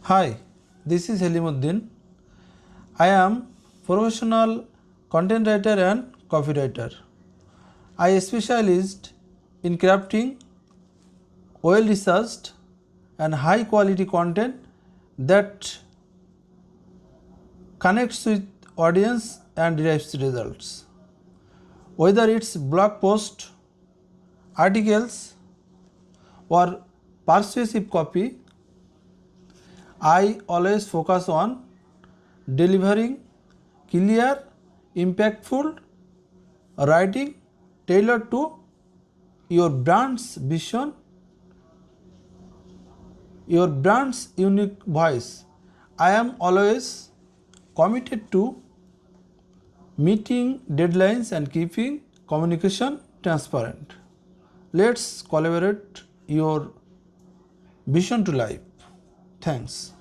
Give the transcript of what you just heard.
Hi, this is Helimuddin. I am professional content writer and copywriter. I specialized in crafting well researched and high quality content that connects with audience and derives results. Whether it's blog post, articles or persuasive copy, I always focus on delivering clear, impactful writing tailored to your brand's vision, your brand's unique voice. I am always committed to meeting deadlines and keeping communication transparent. Let's collaborate your vision to life. Thanks.